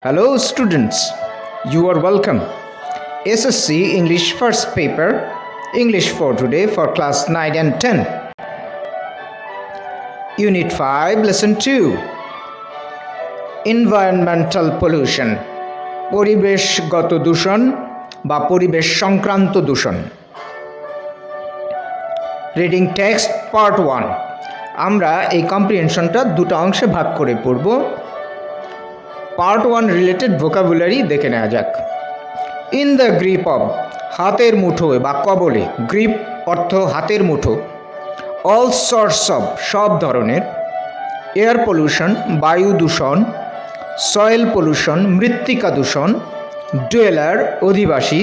Hello students, you are welcome. SSC English first paper, English for today for class 9 and 10. Unit 5, lesson 2. Environmental pollution. পরিবেশগত দূষণ বা পরিবেশ সংক্রান্ত দূষণ। Reading text part 1. আমরা এই কম্প্রিহেনশনটা দুটো অংশে ভাগ করে পড়ব। পার্ট 1 রিলেটেড ভোকাবুলারি দেখে নেওয়া যাক। ইন দ্য গ্রিপ অব, হাতের মুঠোয় বা কবলে, গ্রিপ অর্থ হাতের মুঠো, অল সর্টস অব, সব ধরনের, এয়ার পলিউশন, বায়ু দূষণ, সয়েল পলিউশন, মৃত্তিকা দূষণ, ডুয়েলার, অধিবাসী,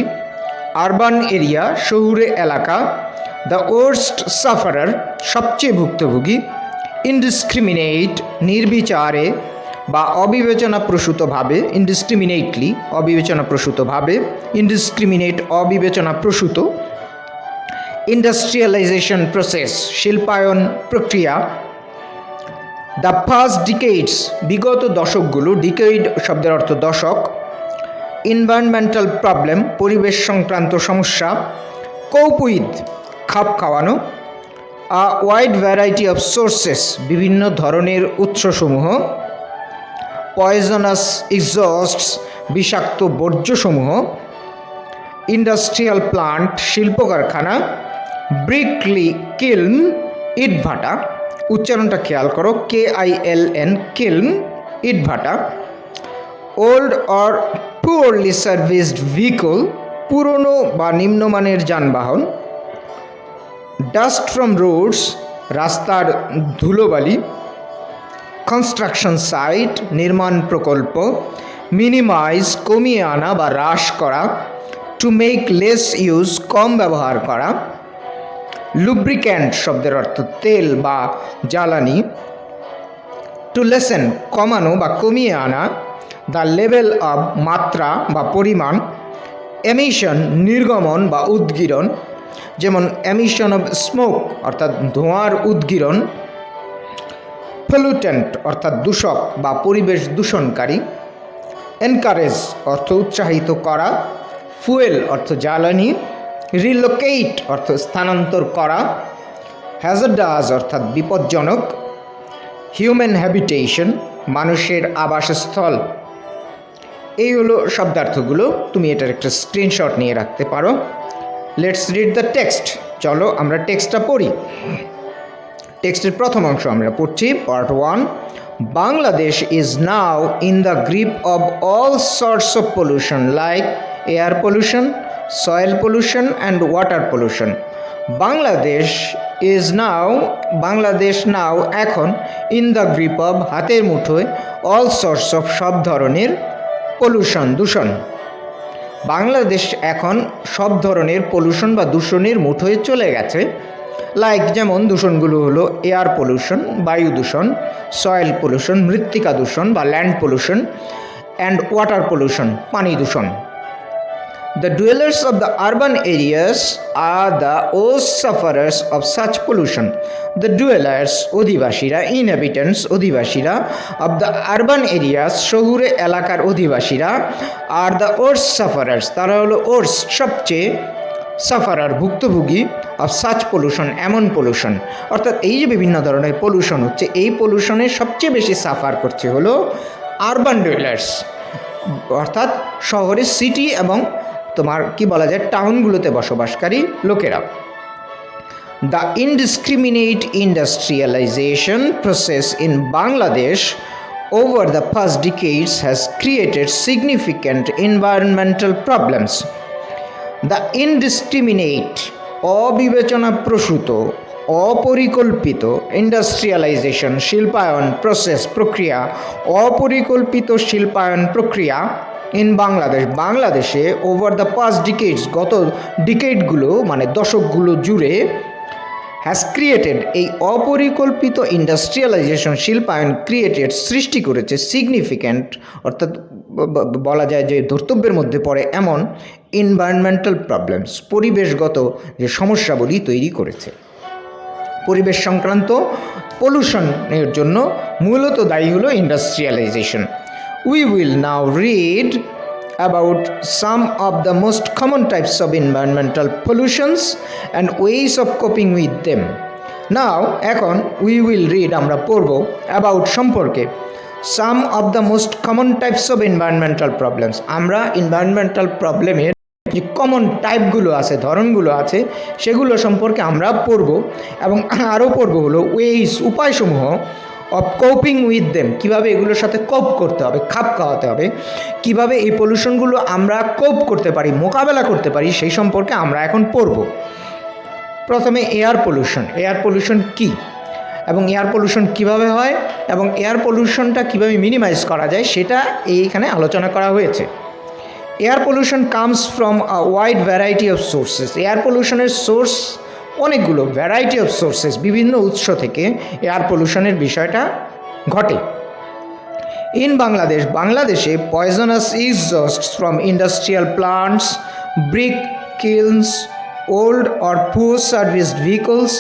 আরবান এরিয়া, শহুরে এলাকা, দ্য ওয়ার্স্ট সাফারার, সবচেয়ে ভুক্তভোগী, ইনডিসক্রিমিনেট, নির্বিচারে বা অবিবেচনাপ্রসূতভাবে, ইনডিসক্রিমিনেটলি, অবিবেচনাপ্রসূতভাবে, ইনডিসক্রিমিনেট, অবিবেচনাপ্রসূত, ইন্ডাস্ট্রিয়ালাইজেশন প্রসেস, শিল্পায়ন প্রক্রিয়া, দ্য পাস্ট ডিকেডস, বিগত দশকগুলো, ডিকেড শব্দের অর্থ দশক, এনভায়রনমেন্টাল প্রবলেম, পরিবেশ সংক্রান্ত সমস্যা, কোপ উইথ, খাপ খাওয়ানো, আ ওয়াইড ভ্যারাইটি অফ সোর্সেস, বিভিন্ন ধরনের উৎসসমূহ, পয়জনাস এক্সস্টস, বিষাক্ত বর্জ্যসমূহ, ইন্ডাস্ট্রিয়াল প্লান্ট, শিল্প কারখানা, ব্রিকলি কিলন, ইটভাটা, উচ্চারণটা খেয়াল করো, KILN, কিলন, ইটভাটা, old or poorly serviced vehicle, পুরনো বা নিম্নমানের যানবাহন, ডাস্ট ফ্রম রোডস, রাস্তার ধুলোবালি, কনস্ট্রাকশন সাইট, নির্মাণ প্রকল্প, মিনিমাইজ, কমিয়ে আনা বা হ্রাস করা, টু মেক লেস ইউজ, কম ব্যবহার করা, লুব্রিক্যান্ট শব্দের অর্থ তেল বা জ্বালানি, টু লেসেন, কমানো বা কমিয়ে আনা, দ্য লেভেল অব, মাত্রা বা পরিমাণ, এমিশন, নির্গমন বা উদ্গীরণ, যেমন এমিশন অব স্মোক অর্থাৎ ধোঁয়ার উদ্গীরণ, পলিউটেন্ট অর্থাৎ দূষক বা পরিবেশ দূষণকারী, এনকারেজ অর্থ উৎসাহিত করা, ফুয়েল অর্থ জ্বালানি, রিলোকেট অর্থ স্থানান্তর করা, হ্যাজার্ডাস অর্থাৎ বিপজ্জনক, হিউম্যান হ্যাবিটেশন, মানুষের আবাসস্থল। এই হলো শব্দার্থগুলো, তুমি এটার একটা স্ক্রিনশট নিয়ে রাখতে পারো। Let's read the text. চলো আমরা টেক্সটটা পড়ি। টেক্সটের প্রথম অংশ আমরা পড়ছি, part 1। Bangladesh is now in the grip of all sorts of pollution like air pollution, soil pollution and water pollution. Bangladesh now এখন, ইন দ্য গ্রিপ অব হাতের মুঠোয়, অল সর্টস অফ সব ধরনের, পলিউশন দূষণ। বাংলাদেশ এখন সব ধরনের পলিউশন বা দূষণের মুঠোয় চলে গেছে। লাইক যেমন দূষণগুলো হলো এয়ার পলিউশন, বায়ু দূষণ, সয়েল পলিউশন, মৃত্তিকা দূষণ বা land pollution, and water pollution, পানি দূষণ। The dwellers of the urban areas are the worst sufferers of such pollution. The dwellers, অধিবাসীরা, inhabitants, অধিবাসীরা, of the urban areas, শহুরে এলাকার অধিবাসীরা, are the worst sufferers, তারা হলো worst, সবচেয়ে, সাফারার, ভুক্তভোগী, অফ সাচ পলিউশন, এমন পলিউশন। অর্থাৎ এই যে বিভিন্ন ধরনের পলিউশন হচ্ছে, এই পলিউশনে সবচেয়ে বেশি সাফার করছে হলো আরবান ডুয়েলার্স, অর্থাৎ শহরে, সিটি এবং তোমার কি বলা যায় টাউনগুলোতে বসবাসকারী লোকেরা। The indiscriminate industrialisation process in Bangladesh over the past decades has created significant environmental problems. The indiscriminate, অবিবেচনাপ্রসূত, অপরিকল্পিত, ইন্ডাস্ট্রিয়ালাইজেশন, শিল্পায়ন, প্রসেস, প্রক্রিয়া, অপরিকল্পিত শিল্পায়ন প্রক্রিয়া, ইন বাংলাদেশে, ওভার দ্য পাস্ট ডিকেডস, গত ডিকেডগুলো মানে দশকগুলো জুড়ে, হ্যাজ ক্রিয়েটেড, এই অপরিকল্পিত ইন্ডাস্ট্রিয়ালাইজেশন, শিল্পায়ন, ক্রিয়েটেড, সৃষ্টি করেছে, সিগনিফিক্যান্ট অর্থাৎ বলা যায় যে ধর্তব্যের মধ্যে পড়ে এমন, এনভায়রনমেন্টাল প্রবলেমস, পরিবেশগত যে সমস্যাবলী তৈরি করেছে। পরিবেশ সংক্রান্ত পলিউশনের জন্য মূলত দায়ী হলো industrialisation. we will now read about some of the most common types of environmental pollutions and ways of coping with them. Now এখন we will read আমরা পড়ব about সম্পর্কে some of the most common types of environmental problems. আমরা environmental প্রবলেমের যে common টাইপগুলো আছে, ধরনগুলো আছে, সেগুলো সম্পর্কে আমরা পড়ব এবং আরও পড়ব হলো ওয়েস, উপায়সমূহ অফ কোপিং উইথ দেম, কীভাবে এগুলোর সাথে কোপ করতে হবে, খাপ খাওয়াতে হবে, কিভাবে এই পলিউশনগুলো আমরা কোপ করতে পারি, মোকাবেলা করতে পারি, সেই সম্পর্কে আমরা এখন পড়ব। প্রথমে এয়ার পলিউশন কী এবং এয়ার পলিউশন কিভাবে হয় এবং এয়ার পলিউশনটা কিভাবে মিনিমাইজ করা যায় সেটা এইখানে আলোচনা করা হয়েছে। Air pollution comes from a wide variety of sources. Air পলিউশনের সোর্স অনেকগুলো, ভ্যারাইটি অফ সোর্সেস, বিভিন্ন উৎস থেকে এয়ার পলিউশনের বিষয়টা ঘটে। ইন বাংলাদেশে poisonous exhausts from industrial plants, brick kilns, old or poor serviced vehicles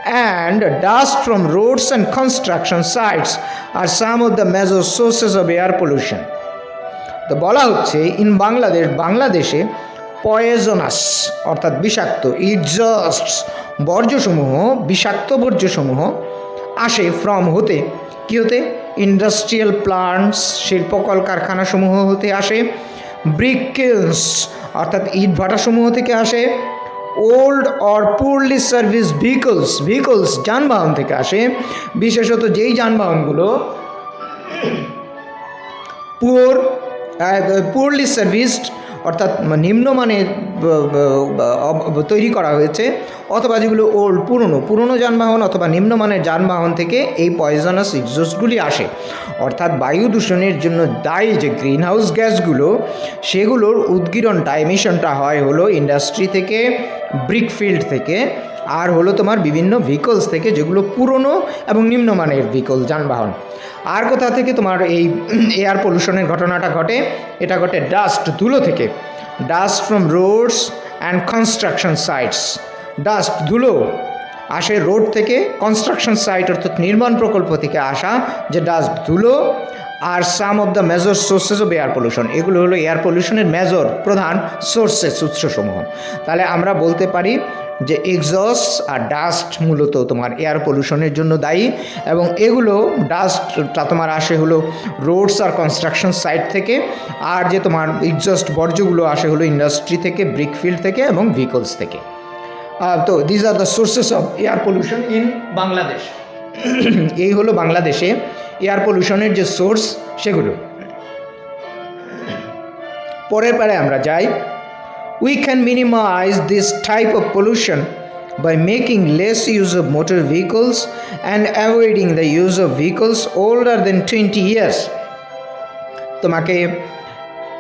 and dust from roads and construction sites are some of the major sources of air pollution. তো বলা হচ্ছে ইন বাংলাদেশে poisonous অর্থাৎ বিষাক্ত, এক্সজস্টস বর্জ্যসমূহ, বিষাক্ত বর্জ্যসমূহ আসে from হতে, কী হতে, ইন্ডাস্ট্রিয়াল প্লান্টস শিল্প কলকারখানাসমূহ হতে আসে, ব্রিক কিলস অর্থাৎ ইট ভাটাসমূহ থেকে আসে, ওল্ড অর পুরলি সার্ভিস ভেহিকলস যানবাহন থেকে আসে, বিশেষত যেই যানবাহনগুলো পুরলি সার্ভিসড অর্থাৎ নিম্নমানের তৈরি করা হয়েছে, অথবা যেগুলো ওল্ড পুরনো যানবাহন অথবা নিম্নমানের যানবাহন থেকে এই পয়জনাস এক্সজস্টগুলি আসে। অর্থাৎ বায়ু দূষণের জন্য দায়ী যে গ্রিন হাউস গ্যাসগুলো, সেগুলোর উদ্গীরণটা, এমিশনটা হয় হলো ইন্ডাস্ট্রি থেকে, ব্রিক ফিল্ড থেকে, আর হলো তোমার বিভিন্ন ভেহিকলস থেকে, যেগুলো পুরনো এবং নিম্নমানের যানবাহন। আর কোথা থেকে তোমার এই এয়ার পলিউশনের ঘটনাটা ঘটে? এটা ঘটে ডাস্ট, ধুলো থেকে, dust from roads and construction sites. Dust, ধুলো আসে রোড থেকে, কনস্ট্রাকশন সাইট অর্থাৎ নির্মাণ প্রকল্প থেকে আসা যে ডাস্ট, ধুলো। আর some of the major sources of air pollution, এগুলো হলো এয়ার পলিউশনের প্রধান সোর্সেস, উৎসসমূহ। তাহলে আমরা বলতে পারি যে এক্সস্ট আর ডাস্ট মূলত তোমার এয়ার পলিউশনের জন্য দায়ী, এবং এগুলো ডাস্টটা তোমার আসে হলো রোডস আর কনস্ট্রাকশন সাইট থেকে, আর যে তোমার এক্সস্ট বর্জ্যগুলো আসে হলো ইন্ডাস্ট্রি থেকে, ব্রিক ফিল্ড থেকে এবং ভেহিকলস থেকে। তো this are the sources of air pollution in Bangladesh. এই হলো বাংলাদেশে এয়ার পলিউশনের যে সোর্স সেগুলো। পরের পারে আমরা যাই। We can minimize this type of pollution by making less use of motor vehicles and avoiding the use of vehicles older than 20 years. তোমাকে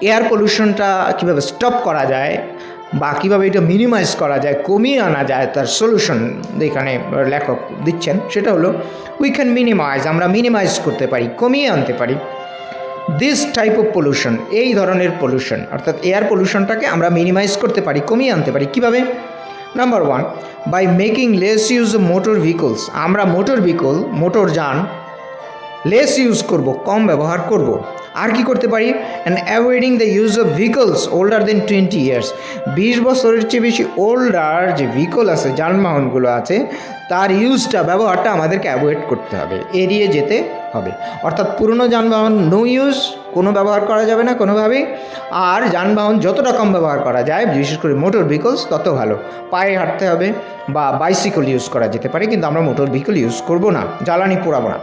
এয়ার পলিউশনটা কীভাবে স্টপ করা যায় বা কীভাবে এটা মিনিমাইজ করা যায়, কমিয়ে আনা যায়, তার সলিউশন এখানে লেখক দিচ্ছেন। সেটা হলো উই ক্যান মিনিমাইজ, আমরা মিনিমাইজ করতে পারি, কমিয়ে আনতে পারি দিস টাইপ অফ পলিউশন, এই ধরনের পলিউশন অর্থাৎ এয়ার পলিউশনটাকে আমরা মিনিমাইজ করতে পারি, কমিয়ে আনতে পারি। কীভাবে? Number 1, by making less use of motor vehicles. আমরা মোটর যান লেস ইউজ করব, কম ব্যবহার করব। আর কি করতে পারি? And avoiding the use of vehicles older than 20 years. 20 বছরের চেয়ে বেশি ওল্ডার যে ভেহিকল আছে, যানবাহনগুলো আছে, তার ইউজটা, ব্যবহারটা আমাদেরকে অ্যাভয়েড করতে হবে, এড়িয়ে যেতে হবে। অর্থাৎ পুরনো যানবাহন নো ইউজ, কোনো ব্যবহার করা যাবে না কোনোভাবেই। আর যানবাহন যতটা কম ব্যবহার করা যায়, বিশেষ করে মোটর ভেহিকলস, তত ভালো। পায়ে হাঁটতে হবে বা বাইসাইকেল ইউজ করা যেতে পারে, কিন্তু আমরা মোটর ভেহিকল ইউজ করব না, জ্বালানি পোড়াবো না।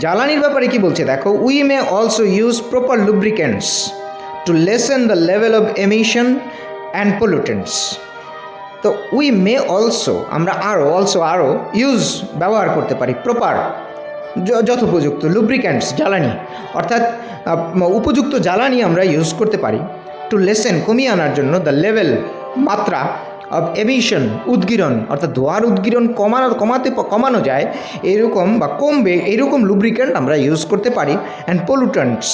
জ্বালানির ব্যাপারে কি বলছে দেখো, we may also use proper lubricants to lessen the level of emission and pollutants. তো উই মে অলসো, আমরা আরও ইউজ, ব্যবহার করতে পারি প্রপার, যথোপযুক্ত লুব্রিক্যান্টস, জ্বালানি, অর্থাৎ উপযুক্ত জ্বালানি আমরা ইউজ করতে পারি টু লেসেন, কমিয়ে আনার জন্য, দ্য লেভেল, মাত্রা অফ এমিশন, উদ্গীরণ, অর্থাৎ ধোঁয়ার উদ্গীরণ কমানো যায় এরকম বা কমবে এইরকম লুব্রিক্যান্ট আমরা ইউজ করতে পারি। অ্যান্ড পলিউটেন্টস,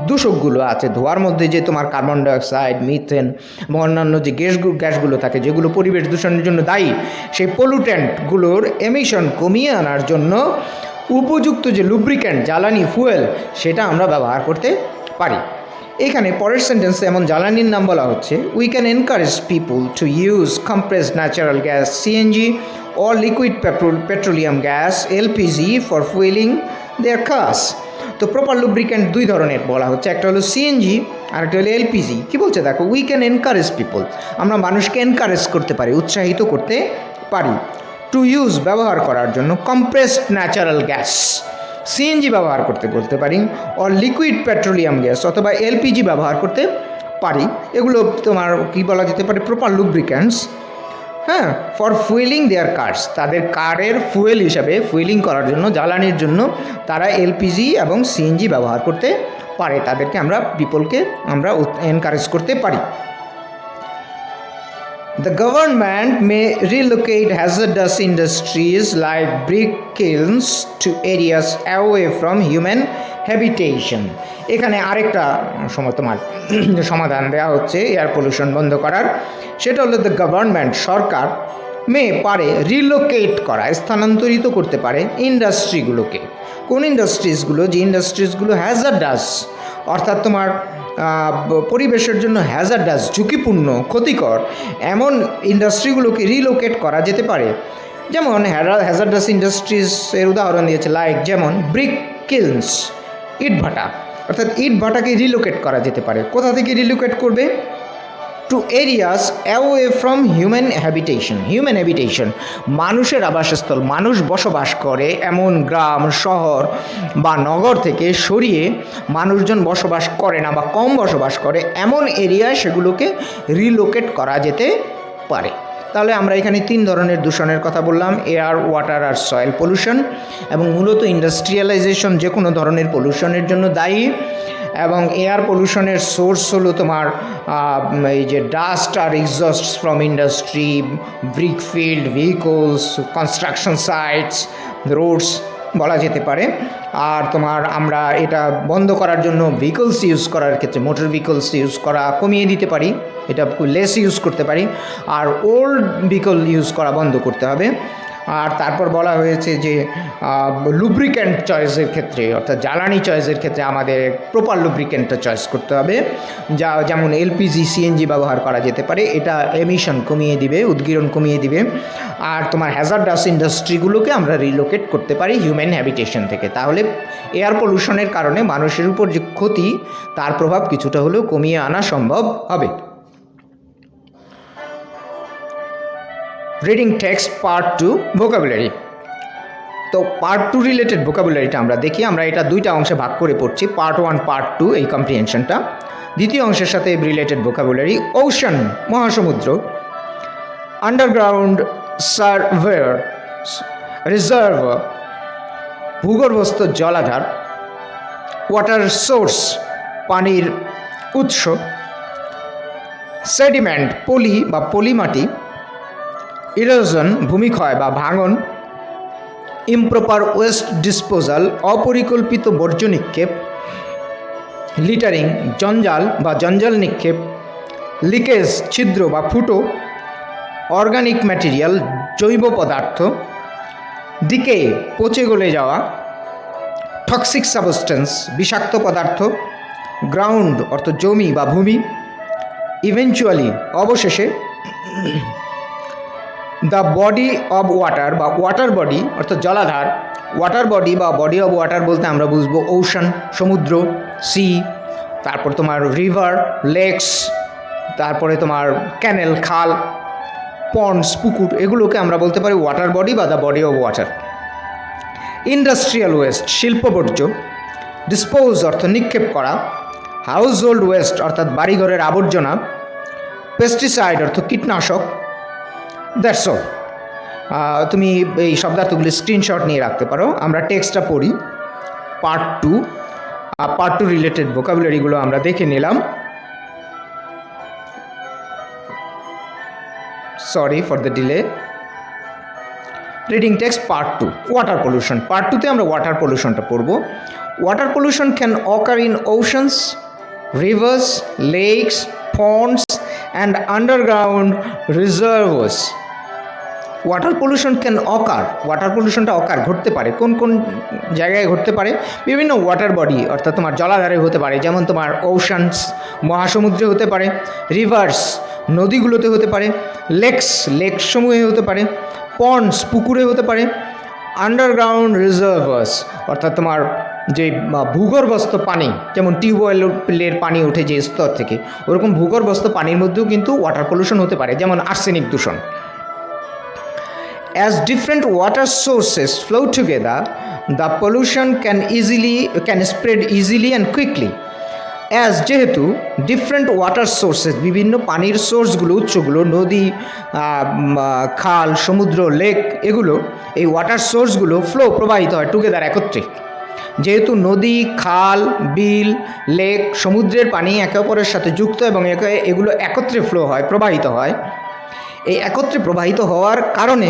দূষকগুলো আছে ধোঁয়ার মধ্যে, যে তোমার কার্বন ডাইঅক্সাইড, মিথেন এবং অন্যান্য যে গ্যাসগুলো থাকে যেগুলো পরিবেশ দূষণের জন্য দায়ী, সেই পলিউটেন্টগুলোর এমিশন কমিয়ে আনার জন্য উপযুক্ত যে লুব্রিক্যান্ট জ্বালানি ফুয়েল সেটা আমরা ব্যবহার করতে পারি। এখানে পরের সেন্টেন্সে এমন জ্বালানির নাম বলা হচ্ছে, we can encourage people to use compressed natural gas CNG or liquid petroleum gas LPG for fuelling their cars. তো প্রপার লুব্রিক্যান্ট দুই ধরনের বলা হচ্ছে, একটা হলো সিএনজি আর একটা হলো এলপিজি। কী বলছে দেখো, উই ক্যান এনকারেজ পিপল, আমরা মানুষকে এনকারেজ করতে পারি, উৎসাহিত করতে পারি, টু ইউজ ব্যবহার করার জন্য কম্প্রেসড ন্যাচারাল গ্যাস সিএনজি ব্যবহার করতে বলতে পারি, অর লিকুইড পেট্রোলিয়াম গ্যাস অথবা এলপিজি ব্যবহার করতে পারি। এগুলো তোমার কী বলা যেতে পারে, প্রপার লুব্রিক্যান্টস, হ্যাঁ, ফর ফুয়েলিং দেয়ার কার্স, তাদের কারের ফুয়েল হিসাবে ফুয়েলিং করার জন্য, জ্বালানির জন্য তারা এলপিজি এবং সিএনজি ব্যবহার করতে পারে, তাদেরকে আমরা পিপলকে আমরা এনকারেজ করতে পারি। The government may relocate hazardous industries like brick kilns to areas away from human habitation. এখানে আরেকটা তোমার সমাধান দেওয়া হচ্ছে এয়ার পলিউশন বন্ধ করার, সেটা হলো দ্য গভর্নমেন্ট, সরকার, পারে রিলোকেট করা, স্থানান্তরিত করতে পারে ইন্ডাস্ট্রিগুলোকে। কোন ইন্ডাস্ট্রিজগুলো? যে ইন্ডাস্ট্রিজগুলো হ্যাজার্ডাস, অর্থাৎ তোমার পরিবেশের জন্য হ্যাজার্ডাস, ঝুঁকিপূর্ণ, ক্ষতিকর, এমন ইন্ডাস্ট্রিগুলোকে রিলোকেট করা যেতে পারে। যেমন হ্যাজার্ডাস ইন্ডাস্ট্রিজের উদাহরণ দিয়েছে, লাইক যেমন ব্রিক কিলস, ইট ভাটা, অর্থাৎ ইট ভাটাকে রিলোকেট করা যেতে পারে। কোথা থেকে রিলোকেট করবে? To areas away from human habitation, মানুষের আবাসস্থল, মানুষ বসবাস করে এমন গ্রাম, শহর বা নগর থেকে সরিয়ে মানুষজন বসবাস করে না বা কম বসবাস করে এমন এরিয়ায় সেগুলোকে রিলোকেট করা যেতে পারে। তাহলে আমরা এখানে তিন ধরনের দূষণের কথা বললাম, এয়ার, ওয়াটার আর সয়েল পলিউশন, এবং মূলত ইন্ডাস্ট্রিয়ালাইজেশন যে কোনো ধরনের পলিউশনের জন্য দায়ী। এবং এয়ার পলিউশনের সোর্স হলো তোমার এই যে ডাস্ট আর exhaust from industry, brick field, vehicles, construction sites, roads বলা যেতে পারে। আর তোমার আমরা এটা বন্ধ করার জন্য ভেহিকলস ইউজ করার ক্ষেত্রে মোটর ভেহিকলস ইউজ করা কমিয়ে দিতে পারি, এটা লেস ইউজ করতে পারি, আর ওল্ড ভেহিকল ইউজ করা বন্ধ করতে হবে। আর তারপর বলা হয়েছে যে লুব্রিক্যান্ট চয়েসের ক্ষেত্রে, অর্থাৎ জ্বালানি চয়েসের ক্ষেত্রে আমাদের প্রপার লুব্রিক্যান্টটা চয়েস করতে হবে, যেমন এলপিজি, সিএনজি ব্যবহার করা যেতে পারে, এটা এমিশন কমিয়ে দিবে, উদ্গীরণ কমিয়ে দিবে। আর তোমার হ্যাজার্ডাস ইন্ডাস্ট্রিগুলোকে আমরা রিলোকেট করতে পারি হিউম্যান হ্যাবিটেশন থেকে, তাহলে এয়ার পলিউশনের কারণে মানুষের উপর যে ক্ষতি তার প্রভাব কিছুটা হলেও কমিয়ে আনা সম্ভব হবে। Reading text part 2 vocabulary. তো পার্ট 2 রিলেটেড ভোকাবুলারিটা আমরা দেখি। আমরা এটা দুইটা অংশে ভাগ করে পড়ছি, পার্ট 1, পার্ট 2 এই কম্প্রিহেনশনটা। দ্বিতীয় অংশের সাথে রিলেটেড ভোকাবুলারি, ওশান মহাসমুদ্র, আন্ডারগ্রাউন্ড সার্ভার রিজার্ভ ভূগর্ভস্থ জলাধার, ওয়াটার সোর্স পানির উৎস, সেডিমেন্ট পলি বা পলিমাটি, ইরোশন ভূমিক্ষয় বা ভাঙন, ইমপ্রপার ওয়েস্ট ডিসপোজাল অপরিকল্পিত বর্জ্য নিক্ষেপ, লিটারিং জঞ্জাল বা জঞ্জাল নিক্ষেপ, লিকেজ ছিদ্র বা ফুটো, অর্গানিক ম্যাটেরিয়াল জৈব পদার্থ, ডিকে পচে গলে যাওয়া, টক্সিক সাবস্টেন্স বিষাক্ত পদার্থ, গ্রাউন্ড অর্থ জমি বা ভূমি, ইভেনচুয়ালি অবশেষে, দ্য বডি অব ওয়াটার বা ওয়াটার বডি অর্থাৎ জলাধার, ওয়াটার বডি বা বডি অব ওয়াটার বলতে আমরা বুঝবো ওশান সমুদ্র, সি, তারপর তোমার রিভার লেকস, তারপরে তোমার ক্যানেল খাল, পন্ডস পুকুর, এগুলোকে আমরা বলতে পারি ওয়াটার বডি বা the body of water. Industrial waste শিল্পবর্জ্য, ডিসপোজ অর্থ নিক্ষেপ করা, হাউস হোল্ড ওয়েস্ট অর্থাৎ বাড়িঘরের আবর্জনা, পেস্টিসাইড অর্থ কীটনাশক। That's all. তুমি এই শব্দার্থগুলি স্ক্রিনশট নিয়ে রাখতে পারো। আমরা টেক্সটটা পড়ি। পার্ট 2 রিলেটেড ভোকাবুলারিগুলো আমরা দেখে নিলাম। Sorry for the delay. Reading text part 2, water pollution. Part 2তে আমরা ওয়াটার পলিউশনটা পড়ব। Water pollution can occur in oceans, rivers, lakes, ponds and underground reservoirs. Water pollution can occur, water পলিউশনটা ঘটতে পারে কোন কোন জায়গায় ঘটতে পারে? বিভিন্ন ওয়াটার বডি অর্থাৎ তোমার জলাধারে হতে পারে, যেমন তোমার ওশানস মহাসমুদ্রে হতে পারে, রিভার্স নদীগুলোতে হতে পারে, লেক সমূহে হতে পারে, পন্ডস পুকুরে হতে পারে, আন্ডারগ্রাউন্ড রিজার্ভার্স অর্থাৎ তোমার যে ভূগর্ভস্থ পানি, যেমন টিউবওয়েলের পানি ওঠে যে স্তর থেকে, ওরকম ভূগর্ভস্থ পানির মধ্যেও কিন্তু ওয়াটার পলিউশন হতে পারে, যেমন আর্সেনিক দূষণ। As different water sources flow together, the pollution can spread easily and quickly. As যেহেতু ডিফারেন্ট ওয়াটার সোর্সেস, বিভিন্ন পানির সোর্সগুলো, উৎসগুলো, নদী, খাল, সমুদ্র, লেক, এগুলো এই ওয়াটার সোর্সগুলো প্রবাহিত হয় টুগেদার, একত্রে। যেহেতু নদী, খাল, বিল, লেক, সমুদ্রের পানি একে অপরের সাথে যুক্ত এবং এগুলো একত্রে প্রবাহিত হয়, এই একত্রে প্রবাহিত হওয়ার কারণে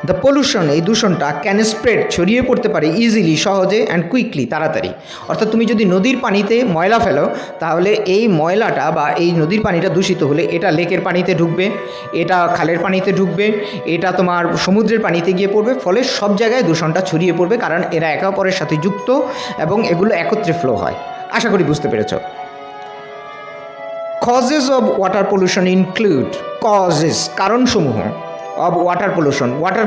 দ্য পলিউশন, এই দূষণটা ক্যান স্প্রেড, ছড়িয়ে পড়তে পারে ইজিলি, সহজে, অ্যান্ড কুইকলি, তাড়াতাড়ি। অর্থাৎ তুমি যদি নদীর পানিতে ময়লা ফেলো, তাহলে এই ময়লাটা বা এই নদীর পানিটা দূষিত হলে এটা লেকের পানিতে ঢুকবে, এটা খালের পানিতে ঢুকবে, এটা তোমার সমুদ্রের পানিতে গিয়ে পড়বে, ফলে সব জায়গায় দূষণটা ছড়িয়ে পড়বে, কারণ এরা একে অপরের সাথে যুক্ত এবং এগুলো একত্রে ফ্লো হয়। আশা করি বুঝতে পেরেছ। Causes of water pollution include, causes কারণসমূহ, অব ওয়াটার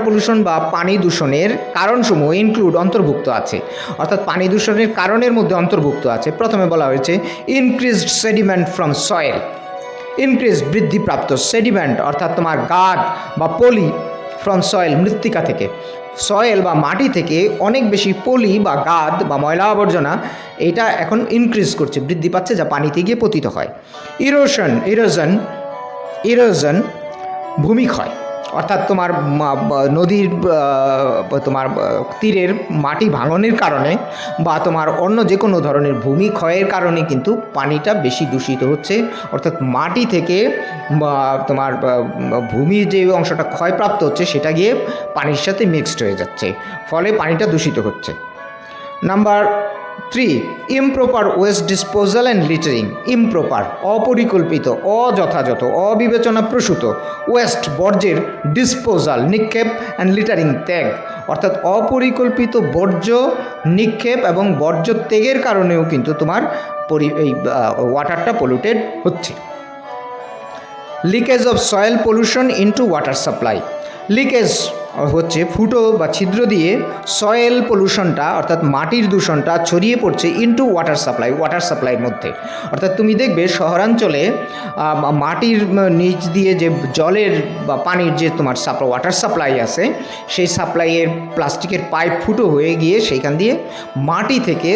পলিউশন বা পানি দূষণের কারণসমূহ ইনক্লুড অন্তর্ভুক্ত আছে, অর্থাৎ পানি দূষণের কারণের মধ্যে অন্তর্ভুক্ত আছে। প্রথমে বলা হয়েছে increased sediment from soil, increased বৃদ্ধিপ্রাপ্ত, সেডিমেন্ট অর্থাৎ তোমার গাদ বা পলি, ফ্রম সয়েল মৃত্তিকা থেকে, সয়েল বা মাটি থেকে অনেক বেশি পলি বা গাদ বা ময়লা আবর্জনা এটা এখন ইনক্রিজ করছে, বৃদ্ধি পাচ্ছে, যা পানিতে গিয়ে পতিত হয়। ইরোশন ভূমিক্ষয়, অর্থাৎ তোমার নদীর তোমার তীরের মাটি ভাঙনের কারণে বা তোমার অন্য যে কোনো ধরনের ভূমিক্ষয়ের কারণে কিন্তু পানিটা বেশি দূষিত হচ্ছে, অর্থাৎ মাটি থেকে তোমার ভূমির যে অংশটা ক্ষয়প্রাপ্ত হচ্ছে সেটা গিয়ে পানির সাথে মিক্সড হয়ে যাচ্ছে, ফলে পানিটা দূষিত হচ্ছে। Number 3, improper waste disposal and littering. Improper অপরিকল্পিত, অযথাযথ, অবিবেচনাপ্রসূত ওয়েস্ট বর্জ্যের ডিসপোজাল নিক্ষেপ অ্যান্ড লিটারিং ত্যাগ, অর্থাৎ অপরিকল্পিত বর্জ্য নিক্ষেপ এবং বর্জ্য ত্যাগের কারণেও কিন্তু তোমার এই ওয়াটারটা পলিউটেড হচ্ছে। Leakage of soil pollution into water supply. Leakage হচ্ছে ফুটো বা ছিদ্র দিয়ে সয়েল পলিউশনটা অর্থাৎ মাটির দূষণটা ছড়িয়ে পড়ছে ইনটু ওয়াটার সাপ্লাইয়ের মধ্যে। অর্থাৎ তুমি দেখবে শহরাঞ্চলে মাটির নিচ দিয়ে যে জলের বা পানির যে তোমার ওয়াটার সাপ্লাই আছে, সেই সাপ্লাইয়ের প্লাস্টিকের পাইপ ফুটো হয়ে গিয়ে সেইখান দিয়ে মাটি থেকে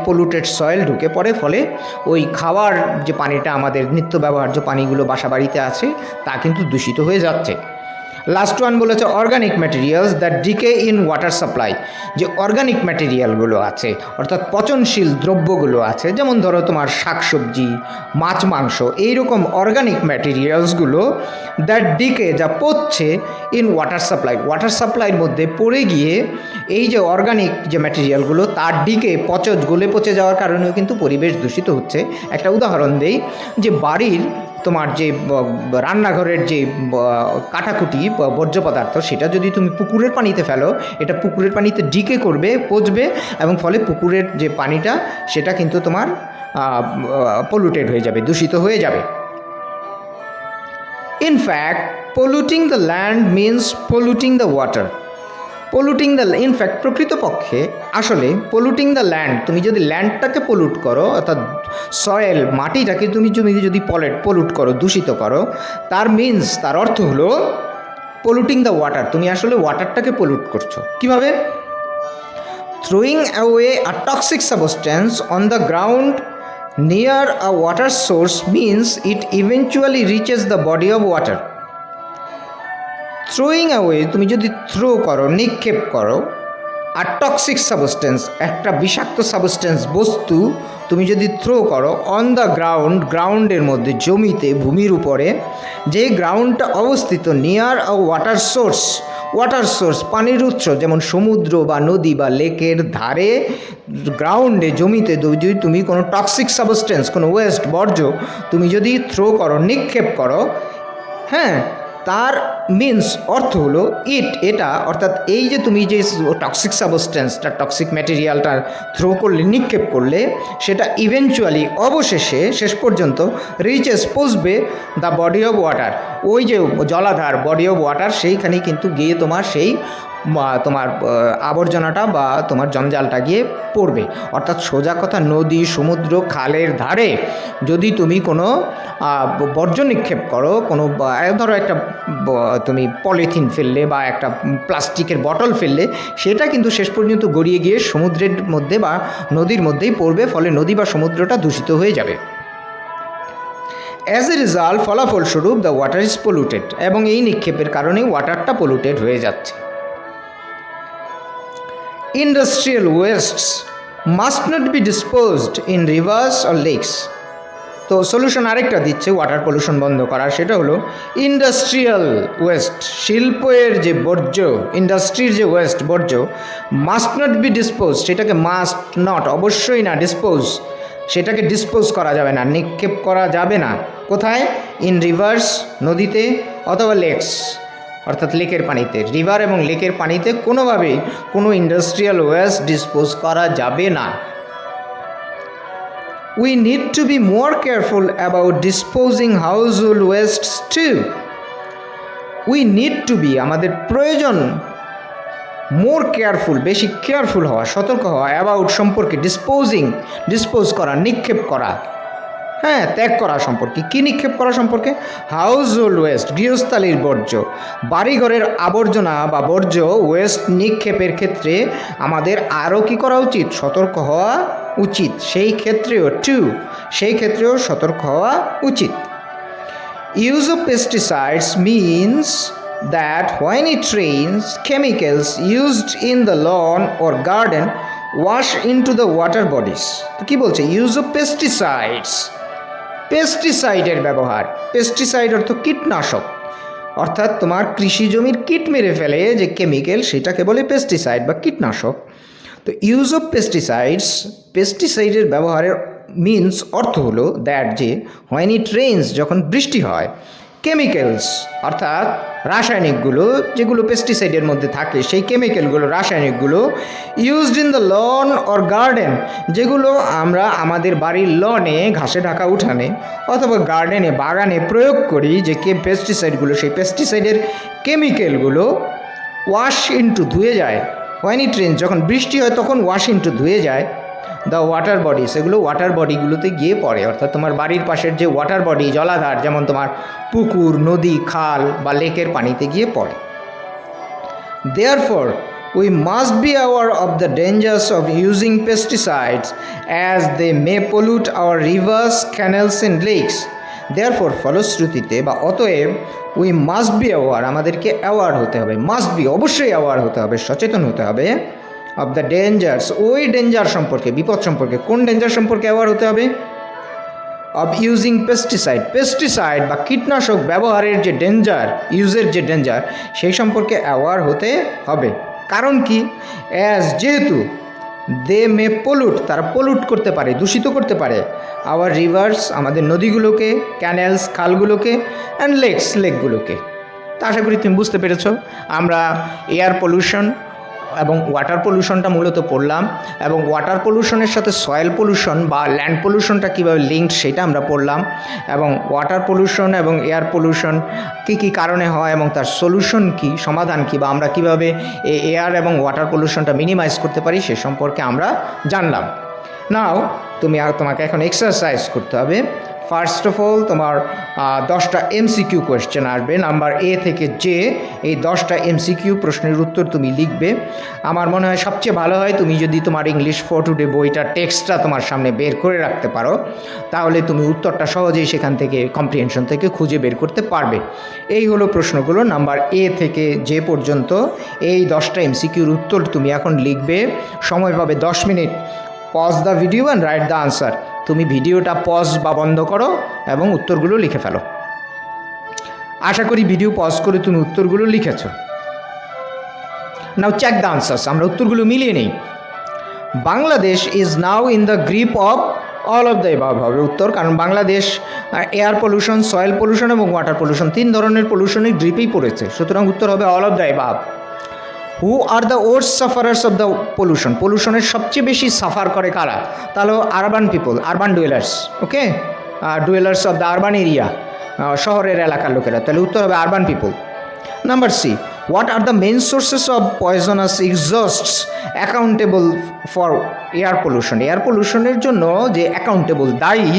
পলিউটেড সয়েল ঢুকে পড়ে, ফলে ওই খাওয়ার যে পানিটা আমাদের নিত্য ব্যবহার্য পানিগুলো বাসা বাড়িতে আছে তা কিন্তু দূষিত হয়ে যাচ্ছে। লাস্ট ওয়ান বলেছে organic materials that decay in water supply. যে অর্গানিক ম্যাটেরিয়ালগুলো আছে অর্থাৎ পচনশীল দ্রব্যগুলো আছে, যেমন ধরো তোমার শাকসবজি, মাছ, মাংস, এইরকম অর্গানিক ম্যাটেরিয়ালসগুলো দ্যাট ডিকে, যা পচছে ইন ওয়াটার সাপ্লাইয়ের মধ্যে পড়ে গিয়ে এই যে অর্গানিক যে ম্যাটেরিয়ালগুলো তার ডিকে গলে পচে যাওয়ার কারণেও কিন্তু পরিবেশ দূষিত হচ্ছে। একটা উদাহরণ দেই, যে বাড়ির তোমার যে রান্নাঘরের যে কাটাকুটি বর্জ্য পদার্থ, সেটা যদি তুমি পুকুরের পানিতে ফেলো, এটা পুকুরের পানিতে ডিকে করবে, পচবে, এবং ফলে পুকুরের যে পানিটা সেটা কিন্তু তোমার পলিউটেড হয়ে যাবে, দূষিত হয়ে যাবে। In fact, polluting the land means polluting the water. In fact প্রকৃতপক্ষে আসলে পলিউটিং দ্য ল্যান্ড, তুমি যদি ল্যান্ডটাকে পলিউট করো অর্থাৎ সয়েল মাটিটাকে তুমি যদি পলিউট করো, দূষিত করো, তার অর্থ হলো পলিউটিং দ্য ওয়াটার, তুমি আসলে ওয়াটারটাকে পলিউট করছো। কিভাবে? Throwing away a toxic substance on the ground near a water source means it eventually reaches the body of water. Throwing away, তুমি যদি থ্রো করো, নিক্ষেপ করো, আর টক্সিক সাবস্টেন্স, একটা বিষাক্ত সাবস্টেন্স বস্তু তুমি যদি থ্রো করো অন দ্য গ্রাউন্ডের মধ্যে, জমিতে, ভূমির উপরে, যে গ্রাউন্ডটা অবস্থিত নিয়ার আ ওয়াটার সোর্স পানির উৎস, যেমন সমুদ্র বা নদী বা লেকের ধারে, গ্রাউন্ডে, জমিতে যদি তুমি কোনো টক্সিক সাবস্টেন্স, কোনো ওয়েস্ট বর্জ্য তুমি যদি থ্রো করো, নিক্ষেপ করো, হ্যাঁ, তার মিন্স অর্থ হলো এটা অর্থাৎ এই যে তুমি যে টক্সিক সাবস্টেন্সটা টক্সিক ম্যাটেরিয়ালটা থ্রো করলে নিক্ষেপ করলে সেটা ইভেনচুয়ালি অবশেষে শেষ পর্যন্ত রিচেস পৌঁছবে দ্য বডি অফ ওয়াটার, ওই যে জলাধার বডি অফ ওয়াটার সেইখানেই কিন্তু গিয়ে তোমার সেই তোমার আবর্জনাটা বা তোমার জঞ্জালটা গিয়ে পড়বে। অর্থাৎ সোজা কথা নদী সমুদ্র খালের ধারে যদি তুমি কোনো বর্জ্য নিক্ষেপ করো, কোনো ধরো একটা তুমি পলিথিন ফেললে বা একটা প্লাস্টিকের বটল ফেললে সেটা কিন্তু শেষ পর্যন্ত গড়িয়ে গিয়ে সমুদ্রের মধ্যে বা নদীর মধ্যেই পড়বে, ফলে নদী বা সমুদ্রটা দূষিত হয়ে যাবে। অ্যাজ এ রেজাল্ট ফলাফলস্বরূপ দ্য ওয়াটার ইজ পলিউটেড, এবং এই নিক্ষেপের কারণে ওয়াটারটা পলিউটেড হয়ে যাচ্ছে। Industrial wastes must not be disposed in rivers or lakes. তো সলিউশন আরেকটা দিচ্ছে ওয়াটার পলিউশন বন্ধ করার, সেটা হলো ইন্ডাস্ট্রিয়াল ওয়েস্ট, শিল্পের যে বর্জ্য, ইন্ডাস্ট্রির যে ওয়েস্ট বর্জ্য, মাস্ট নট বি ডিসপোজ, সেটাকে মাস্ট নট অবশ্যই না ডিসপোজ, সেটাকে ডিসপোজ করা যাবে না, নিক্ষেপ করা যাবে না। কোথায়? ইন রিভার্স নদীতে, অথবা লেকস অর্থাৎ লেকের পানিতে। রিভার এবং লেকের পানিতে কোনোভাবেই কোনো ইন্ডাস্ট্রিয়াল ওয়েস্ট ডিসপোজ করা যাবে না। We need to be more careful about disposing household wastes too. We need to be, আমাদের প্রয়োজন, মোর কেয়ারফুল, বেশি কেয়ারফুল হওয়া, সতর্ক হওয়া, অ্যাবাউট সম্পর্কে, ডিসপোজ করা, নিক্ষেপ করা, হ্যাঁ ত্যাগ করা সম্পর্কে। কী নিক্ষেপ করা সম্পর্কে? হাউস হোল্ড ওয়েস্ট, গৃহস্থালির বর্জ্য, বাড়িঘরের আবর্জনা বা বর্জ্য ওয়েস্ট নিক্ষেপের ক্ষেত্রে আমাদের আরও কী করা উচিত? সতর্ক হওয়া উচিত। সেই ক্ষেত্রেও সতর্ক হওয়া উচিত। Use of pesticides means that when it rains, chemicals used in the lawn or garden wash into the water bodies. তো কী বলছে? ইউজ অফ পেস্টিসাইডের ব্যবহার। পেস্টিসাইড অর্থ কীটনাশক, অর্থাৎ তোমার কৃষি জমির কীট মেরে ফেলে যে কেমিক্যাল, সেটাকে বলে পেস্টিসাইড বা কীটনাশক। তো ইউজ অফ পেস্টিসাইডের ব্যবহারের মিনস অর্থ হলো দ্যাট যে হোয়েন ইট রেইনস, যখন বৃষ্টি হয়, কেমিক্যালস অর্থাৎ রাসায়নিকগুলো যেগুলো পেস্টিসাইডের মধ্যে থাকে, সেই কেমিক্যালগুলো, রাসায়নিকগুলো used in the lawn or garden, যেগুলো আমরা আমাদের বাড়ির লনে, ঘাসে ঢাকা উঠানে অথবা গার্ডেনে, বাগানে প্রয়োগ করি, যে পেস্টিসাইডগুলো, সেই পেস্টিসাইডের কেমিক্যালগুলো ওয়াশ ইনটু, ধুয়ে যায়, হোয়েন ইট রেইনস, যখন বৃষ্টি হয় তখন ওয়াশ ইনটু, ধুয়ে যায় দ্য ওয়াটার বডি, সেগুলো ওয়াটার বডিগুলোতে গিয়ে পড়ে। অর্থাৎ তোমার বাড়ির পাশের যে ওয়াটার বডি, জলাধার, যেমন তোমার পুকুর, নদী, খাল বা লেকের পানিতে গিয়ে পড়ে। Therefore, we must be aware of the dangers of using pesticides as they may pollute our rivers, canals and lakes. Therefore, ফলশ্রুতিতে বা অতএব, we must be aware, আমাদেরকে অ্যাওয়ার হতে হবে, মাস্ট বি অবশ্যই অ্যাওয়ার হতে হবে, সচেতন হতে হবে, অফ দ্য ডেঞ্জার্স, ওই ডেঞ্জার সম্পর্কে, বিপদ সম্পর্কে। কোন ডেঞ্জার সম্পর্কে অ্যাওয়ার হতে হবে? অফ ইউজিং পেস্টিসাইড বা কীটনাশক ব্যবহারের যে ডেঞ্জার, ইউজের যে ডেঞ্জার, সেই সম্পর্কে অ্যাওয়ার হতে হবে। কারণ কি? অ্যাজ, যেহেতু, দে মে পলুট, তারা পলুট করতে পারে, দূষিত করতে পারে, আওয়ার রিভার্স, আমাদের নদীগুলোকে, ক্যানেলস, খালগুলোকে, অ্যান্ড লেকগুলোকে। তা আশা করি তুমি বুঝতে পেরেছ। আমরা এয়ার পলিউশন এবং ওয়াটার পলিউশনটা মূলত পড়লাম, এবং ওয়াটার পলিউশনের সাথে সয়েল পলিউশন বা ল্যান্ড পলিউশনটা কীভাবে লিঙ্কড সেটা আমরা পড়লাম, এবং ওয়াটার পলিউশন এবং এয়ার পলিউশন কী কী কারণে হয় এবং তার সলিউশন কী, সমাধান কী, বা আমরা কীভাবে এই এয়ার এবং ওয়াটার পলিউশনটা মিনিমাইজ করতে পারি সে সম্পর্কে আমরা জানলাম। নাও তোমাকে এখন এক্সারসাইজ করতে হবে। ফার্স্ট অফ অল তোমার 10টা এমসিকিউ কোয়েশ্চেন আসবে নাম্বার এ থেকে জে। এই 10টা এমসিকিউ প্রশ্নের উত্তর তুমি লিখবে। আমার মনে হয় সবচেয়ে ভালো হয় তুমি যদি তোমার ইংলিশ ফর টুডে বইটা টেক্সটটা তোমার সামনে বের করে রাখতে পারো, তাহলে তুমি উত্তরটা সহজেই সেখান থেকে কম্প্রিহেনশন থেকে খুঁজে বের করতে পারবে। এই হলো প্রশ্নগুলো নাম্বার এ থেকে জে পর্যন্ত। এই 10টা এমসিকিউর উত্তর তুমি এখন লিখবে। সময় পাবে 10 মিনিট। Pause the video and write the answer. তুমি ভিডিওটা পজ বা বন্ধ করো এবং উত্তরগুলো লিখে ফেলো। আশা করি ভিডিও পজ করে তুমি উত্তরগুলো লিখেছ। Now check the answers. আমরা উত্তরগুলো মিলিয়ে নেই। Bangladesh is now in the grip of all of the above হবে উত্তর, কারণ Bangladesh air pollution, soil pollution এবং ওয়াটার পলিউশন 3 ধরনের পলিউশনের ড্রিপেই পড়েছে, সুতরাং উত্তর হবে all of the above. Who are the worst sufferers of the pollution, পলিউশনের সবচেয়ে বেশি সাফার করে কারা? তাহলে urban people, urban dwellers, okay, dwellers of the urban area, শহরের এলাকার লোকেরা, তাহলে উত্তর হবে urban people. Number C, what are the main sources of poisonous exhausts accountable for air pollution, air পলিউশনের জন্য যে অ্যাকাউন্টেবল দায়ী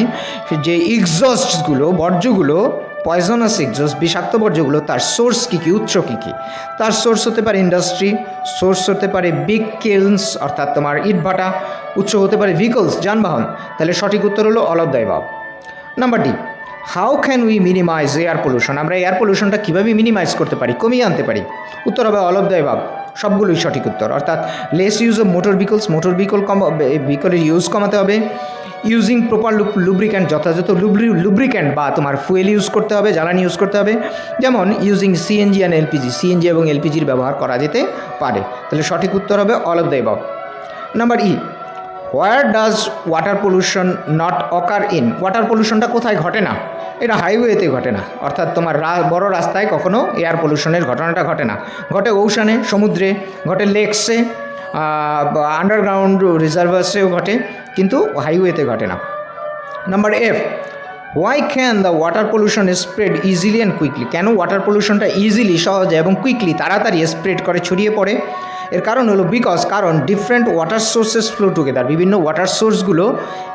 যে এক্সস্টসগুলো, বর্জ্যগুলো, পয়জনাস এক্সস্ট, বিষাক্ত বর্জ্যগুলো, তার সোর্স কী কী, উৎস কী কী? তার সোর্স হতে পারে ইন্ডাস্ট্রি, সোর্স হতে পারে বিগ কিলস অর্থাৎ তোমার ইটভাটা, উৎস হতে পারে ভেহিকলস, যানবাহন, তাহলে সঠিক উত্তর হলো all of the above. Number D, how can we minimise air pollution, আমরা এয়ার পলিউশনটা কীভাবে মিনিমাইজ করতে পারি, কমিয়ে আনতে পারি? উত্তর হবে অল অফ দ্য অ্যাবাভ, সবগুলোই সঠিক উত্তর, অর্থাৎ less use of motor vehicles, motor ভেহিকলের ইউজ কমাতে হবে, ইউজিং প্রপার লুব্রিক্যান্ট, যথাযথ লুব্রিক্যান্ট বা তোমার ফুয়েল ইউজ করতে হবে, জ্বালানি ইউজ করতে হবে, যেমন using CNG and LPG, CNG এবং এলপিজির ব্যবহার করা যেতে পারে, তাহলে সঠিক উত্তর হবে all of the above. Number E, where does water pollution not occur in, water পলিউশনটা কোথায় ঘটে না? এটা হাইওয়েতে ঘটে না, অর্থাৎ তোমার বড় রাস্তায় কখনো এয়ার পলিউশনের ঘটনাটা ঘটে না, ঘটে ওশানে, সমুদ্রে, ঘটে লেকসে, আন্ডারগ্রাউন্ড রিজার্ভার্সেও ঘটে, কিন্তু হাইওয়েতে ঘটে না। Number F, why can the water pollution spread easily and quickly, কেন ওয়াটার পলিউশনটা ইজিলি, সহজে এবং কুইকলি, তাড়াতাড়ি স্প্রেড করে, ছড়িয়ে পড়ে? এর কারণ হলো কারণ different water sources flow together, বিভিন্ন ওয়াটার সোর্সগুলো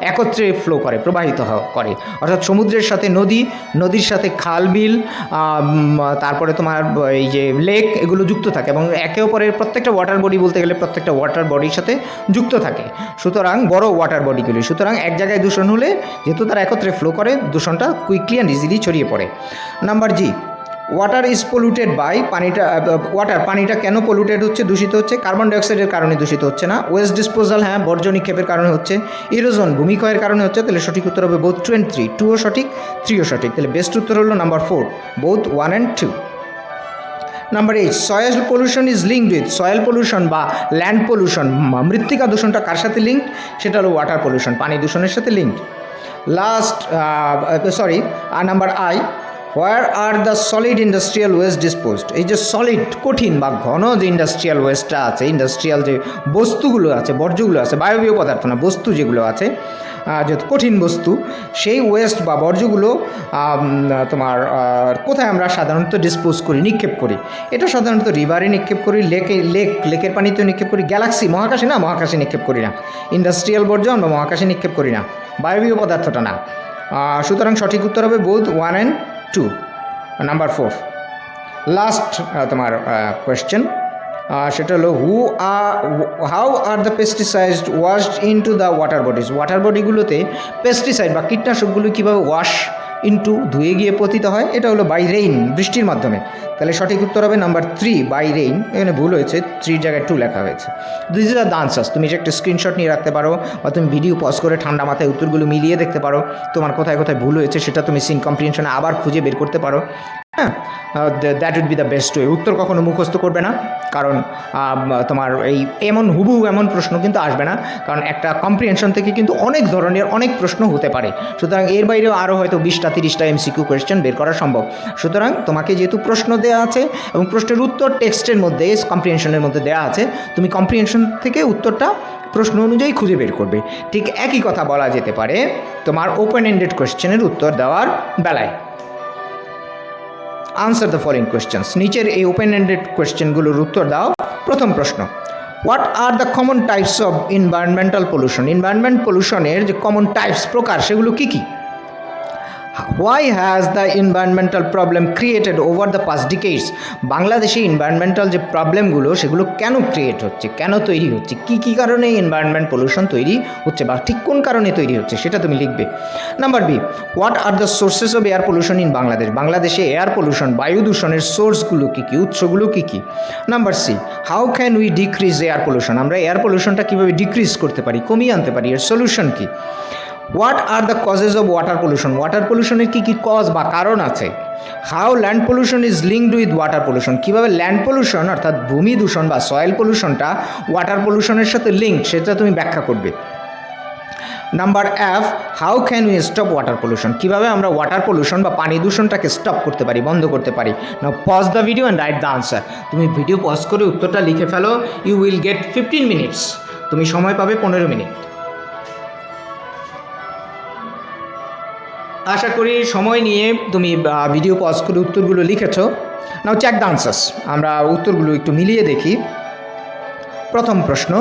একত্রে ফ্লো করে, প্রবাহিত করে, অর্থাৎ সমুদ্রের সাথে নদী, নদীর সাথে খাল বিল, তারপরে তোমার এই যে লেক, এগুলো যুক্ত থাকে এবং একে অপরের প্রত্যেকটা ওয়াটার বডি বলতে গেলে প্রত্যেকটা ওয়াটার বডির সাথে যুক্ত থাকে, সুতরাং বড় ওয়াটার বডিগুলি, সুতরাং এক জায়গায় দূষণ হলে যেহেতু তারা একত্রে ফ্লো করে, দূষণটা কুইকলি অ্যান্ড ইজিলি ছড়িয়ে পড়ে। Number G, water is polluted by, পানিটা কেন পলিউটেড হচ্ছে, দূষিত হচ্ছে? কার্বন ডাইঅক্সাইডের কারণে দূষিত হচ্ছে না, ওয়েস্ট ডিসপোজাল, হ্যাঁ, বর্জ্য নিক্ষেপের কারণে হচ্ছে, ইরোজন, ভূমিক্ষয়ের কারণে হচ্ছে, তাহলে সঠিক উত্তর হবে বোথ 2 and 3, 2ও সঠিক, 3ও সঠিক, তাহলে বেস্ট উত্তর হলো number 4, both 1 and 2। Number 8, soil pollution is linked with, soil pollution বা ল্যান্ড পলিউশন, মৃত্তিকা দূষণটা কার সাথে লিঙ্কড? সেটা হলো ওয়াটার পলিউশন, পানি দূষণের সাথে linked. Number I, where are the solid industrial waste disposed, এই যে সলিড, কঠিন বা ঘন যে ইন্ডাস্ট্রিয়াল ওয়েস্টটা আছে, ইন্ডাস্ট্রিয়াল যে বস্তুগুলো আছে, বর্জ্যগুলো আছে, বায়বীয় পদার্থ না, বস্তু যেগুলো আছে, যে কঠিন বস্তু, সেই ওয়েস্ট বা বর্জ্যগুলো তোমার কোথায় আমরা সাধারণত ডিসপোজ করি, নিক্ষেপ করি? এটা সাধারণত রিভারে নিক্ষেপ করি, লেকের পানিতেও নিক্ষেপ করি, গ্যালাক্সি, মহাকাশে না, মহাকাশে নিক্ষেপ করি না, ইন্ডাস্ট্রিয়াল বর্জ্য আমরা মহাকাশে নিক্ষেপ করি না, বায়বীয় পদার্থটা না, সুতরাং সঠিক উত্তর হবে বোথ 1 and 2, নাম্বার 4। লাস্ট তোমার কোয়েশ্চেন, সেটা হলো how are the pesticide washed into the water bodies, water বডিগুলোতে পেস্টিসাইড বা কীটনাশকগুলো কীভাবে ওয়াশ ইনটু, ধুয়ে গিয়ে পতিত হয়? এটা হলো বাই রেইন, বৃষ্টির মাধ্যমে, তাহলে সঠিক উত্তর হবে নাম্বার 3, বাই রেইন, এখানে ভুল হয়েছে, 3 জায়গায় 2 লেখা হয়েছে। দিস ইজ দ্য আনসার্স, তুমি যে একটা স্ক্রিনশট নিয়ে রাখতে পারো বা তুমি ভিডিও পজ করে ঠান্ডা মাথায় উত্তরগুলো মিলিয়ে দেখতে পারো, তোমার কোথায় কোথায় ভুল হয়েছে সেটা তুমি সিন কম্প্রিহেনশনে আবার খুঁজে বের করতে পারো, হ্যাঁ, that would be the best way. উত্তর কখনো মুখস্থ করবে না, কারণ তোমার এমন হুবহু এমন প্রশ্ন কিন্তু আসবে না, কারণ একটা কম্প্রিহেনশন থেকে কিন্তু অনেক ধরনের অনেক প্রশ্ন হতে পারে, সুতরাং এর বাইরেও আরও হয়তো 20টা 30টা এমসিকিউ কোয়েশ্চেন বের করা সম্ভব, সুতরাং তোমাকে যেহেতু প্রশ্ন দেওয়া আছে এবং প্রশ্নের উত্তর টেক্সটের মধ্যে, কম্প্রিহেনশনের মধ্যে দেওয়া আছে, তুমি কম্প্রিহেনশন থেকে উত্তরটা প্রশ্ন অনুযায়ী খুঁজে বের করবে। ঠিক একই কথা বলা যেতে পারে তোমার ওপেন এন্ডেড কোয়েশ্চেনের উত্তর দেওয়ার বেলায়। আনসার দ্য ফলোইং কোয়েশ্চেন্স, নিচের এই ওপেন এন্ডেড কোয়েশ্চেনগুলোর উত্তর দাও। প্রথম প্রশ্ন, what are the common types of environmental pollution, environment পলিউশনের যে কমন টাইপস, প্রকার, সেগুলো কী কী? Why has the environmental problem created over the past decades, বাংলাদেশে এনভায়রনমেন্টাল যে প্রবলেমগুলো সেগুলো কেন ক্রিয়েট হচ্ছে, কেন তৈরি হচ্ছে, কী কী কারণে এনভায়রনমেন্ট পলিউশন তৈরি হচ্ছে বা ঠিক কোন কারণে তৈরি হচ্ছে সেটা তুমি লিখবে। Number B, what are the sources of air pollution in Bangladesh, বাংলাদেশে এয়ার পলিউশন, বায়ু দূষণের সোর্সগুলো কী কী, উৎসগুলো কী কী। Number C, how can we decrease air pollution, আমরা এয়ার পলিউশনটা কীভাবে ডিক্রিজ করতে পারি, কমিয়ে আনতে পারি, এর সলিউশন কী। What are the causes of water pollution, water পলিউশনের কী কী কজ বা কারণ আছে। How land pollution is linked with water pollution, কীভাবে ল্যান্ড পলিউশন অর্থাৎ ভূমি দূষণ বা সয়েল পলিউশনটা ওয়াটার পলিউশনের সাথে লিঙ্কড, সেটা তুমি ব্যাখ্যা করবে। Number F, how can we stop water pollution, কীভাবে আমরা ওয়াটার পলিউশন বা পানি দূষণটাকে স্টপ করতে পারি, বন্ধ করতে পারি। Now pause the video and write the answer. তুমি ভিডিও পজ করে উত্তরটা লিখে ফেলো। ইউ উইল গেট 15 মিনিটস, তুমি সময় পাবে 15 মিনিট। আশা করি সময় নিয়ে তুমি ভিডিও পজ করে উত্তরগুলো লিখেছো। নাও চেক দ্য আনসার্স, আমরা উত্তরগুলো একটু মিলিয়ে দেখি। প্রথম প্রশ্ন,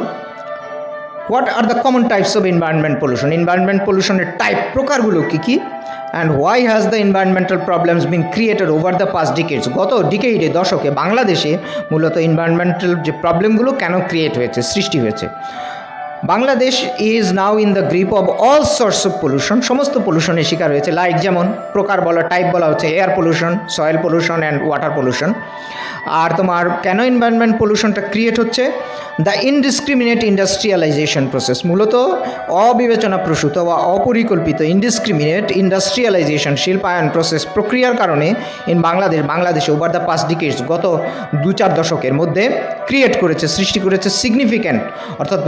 what are the common types of environment pollution, environment পলিউশনের টাইপ প্রকারগুলো কী কী, and why has the environmental problems been created over the past decades, গত ডিকেডে দশকে বাংলাদেশে মূলত এনভায়রনমেন্টাল যে প্রবলেমগুলো কেন ক্রিয়েট হয়েছে, সৃষ্টি হয়েছে। Bangladesh is now in the grip of all source of pollution, সমস্ত পলিউশনের শিকার হয়েছে। লাইক যেমন প্রকার বলা, টাইপ বলা হচ্ছে air pollution, soil pollution and water pollution. আর তোমার কেন এনভায়রনমেন্ট পলিউশনটা ক্রিয়েট হচ্ছে, দ্য ইনডিসক্রিমিনেট ইন্ডাস্ট্রিয়ালাইজেশন প্রসেস, মূলত অবিবেচনা প্রসূত বা অপরিকল্পিত ইনডিসক্রিমিনেট ইন্ডাস্ট্রিয়ালাইজেশন শিল্পায়ন প্রসেস প্রক্রিয়ার কারণে বাংলাদেশে ওভার দ্য পাস্ট ডিকেডস, গত 2-4 দশকের মধ্যে ক্রিয়েট করেছে, সৃষ্টি করেছে সিগনিফিক্যান্ট, অর্থাৎ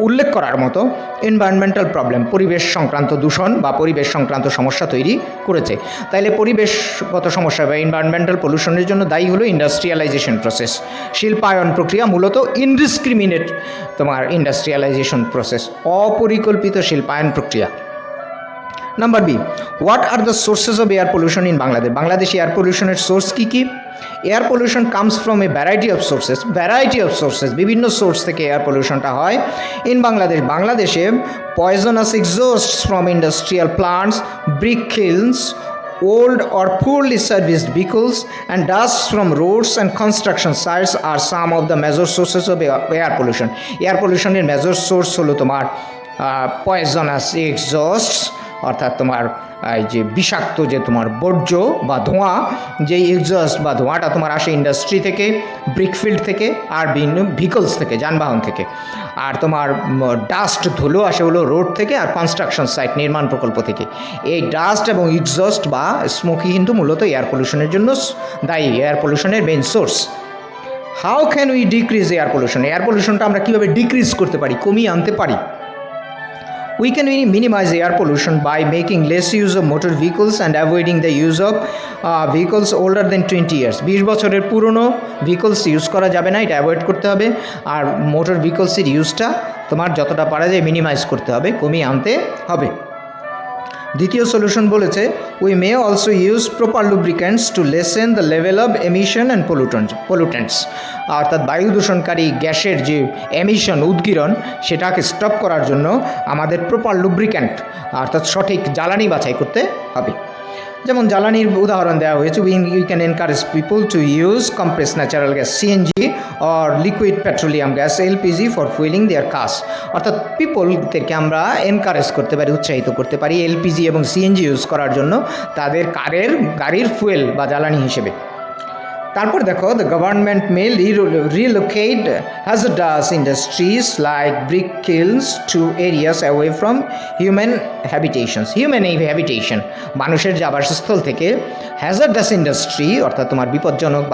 উল্লেখ করার মতো এনভায়রনমেন্টাল প্রবলেম, পরিবেশ সংক্রান্ত দূষণ বা পরিবেশ সংক্রান্ত সমস্যা তৈরি করেছে। তাইলে পরিবেশগত সমস্যা বা এনভায়রনমেন্টাল পলিউশনের জন্য দায়ী হলো ইন্ডাস্ট্রিয়ালাইজেশন প্রসেস, শিল্পায়ন প্রক্রিয়া, মূলত ইনডিসক্রিমিনেট তোমার ইন্ডাস্ট্রিয়ালাইজেশন প্রসেস, অপরিকল্পিত শিল্পায়ন প্রক্রিয়া। Number B, what are the sources of air pollution in Bangladesh, Bangladesh air পলিউশনের সোর্স কী কী। Air pollution comes from a variety of sources, বিভিন্ন সোর্স থেকে এয়ার পলিউশনটা হয়। ইন বাংলাদেশে poisonous exhausts from industrial plants, brick kilns, old or poorly serviced vehicles, and dust from roads and construction sites are some of the major sources of air pollution. Air pollution এর major source হলো তোমার poisonous exhaust, অর্থাৎ তোমার এই যে বিষাক্ত যে তোমার বর্জ্য বা ধোঁয়া, যে এক্সস্ট বা ধোঁয়াটা তোমার আসে ইন্ডাস্ট্রি থেকে, ব্রিকফিল্ড থেকে, আর বিভিন্ন ভেহিকলস থেকে, যানবাহন থেকে। আর তোমার ডাস্ট ধুলো আসে হলো রোড থেকে আর কনস্ট্রাকশন সাইট, নির্মাণ প্রকল্প থেকে। এই ডাস্ট এবং এক্সস্ট বা স্মোকি কিন্তু মূলত এয়ার পলিউশনের জন্য দায়ী, এয়ার পলিউশনের main source. How can we decrease air pollution, air পলিউশনটা আমরা কীভাবে ডিক্রিজ করতে পারি, কমিয়ে আনতে পারি। We can minimize air pollution by making less use of motor vehicles and avoiding the use of vehicles older than 20 years. 20 বছরের পুরনো ভেহিকলস ইউজ করা যাবে না, এটা অ্যাভয়েড করতে হবে। আর মোটর ভেহিকলসের ইউজটা তোমার যতটা পারা যায় মিনিমাইজ করতে হবে, কমিয়ে আনতে হবে। দ্বিতীয় সলিউশন বলেছে, we may also use proper lubricants to lessen the level of emission and pollutants, অর্থাৎ বায়ু দূষণকারী গ্যাসের যে এমিশন, উদ্গীরণ, সেটাকে স্টপ করার জন্য আমাদের প্রপার লুব্রিক্যান্ট অর্থাৎ সঠিক জ্বালানি বাছাই করতে হবে। যেমন জ্বালানির উদাহরণ দেওয়া হয়েছে, we can encourage people to use compressed natural gas CNG or liquid petroleum gas LPG for fuelling their cars, অর্থাৎ পিপলদেরকে আমরা এনকারেজ করতে পারি, উৎসাহিত করতে পারি এলপিজি এবং সিএনজি ইউজ করার জন্য তাদের গাড়ির ফুয়েল বা জ্বালানি হিসেবে। তারপর দেখো, the government may relocate hazardous industries like brick kilns to areas away from human habitation, মানুষের যে আবাসস্থল থেকে হ্যাজার্ডাস ইন্ডাস্ট্রি অর্থাৎ তোমার বিপজ্জনক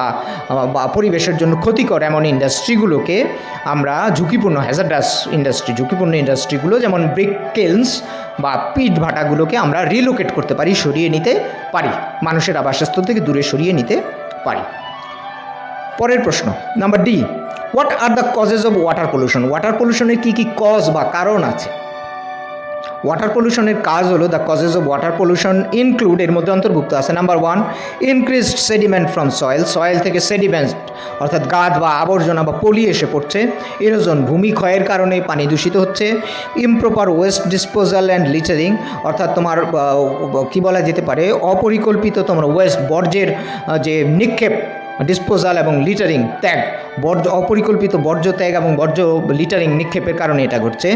বা পরিবেশের জন্য ক্ষতিকর এমন ইন্ডাস্ট্রিগুলোকে আমরা ঝুঁকিপূর্ণ ইন্ডাস্ট্রিগুলো যেমন ব্রিক কিলস বা পিট ভাটাগুলোকে আমরা রিলোকেট করতে পারি, সরিয়ে নিতে পারি, মানুষের আবাসস্থল থেকে দূরে সরিয়ে নিতে পারি। পরের প্রশ্ন number D, what are the causes of water pollution, water পলিউশনের কী কী কজ বা কারণ আছে। ওয়াটার পলিউশনের কাজ হলো, the causes of water pollution include, এর মধ্যে অন্তর্ভুক্ত আছে number 1, increased sediment from soil থেকে সেডিমেন্ট অর্থাৎ গাদ বা আবর্জনা বা পলি এসে পড়ছে, ইরোজন ভূমি ক্ষয়ের কারণে পানি দূষিত হচ্ছে, improper waste disposal and littering অর্থাৎ তোমার কী বলা যেতে পারে অপরিকল্পিত তোমার ওয়েস্ট বর্জ্যের যে নিক্ষেপ, ডিসপোজাল এবং লিটারিং ত্যাগ, অপরিকল্পিত বর্জ্য ত্যাগ এবং বর্জ্য লিটারিং নিক্ষেপের কারণে এটা ঘটছে।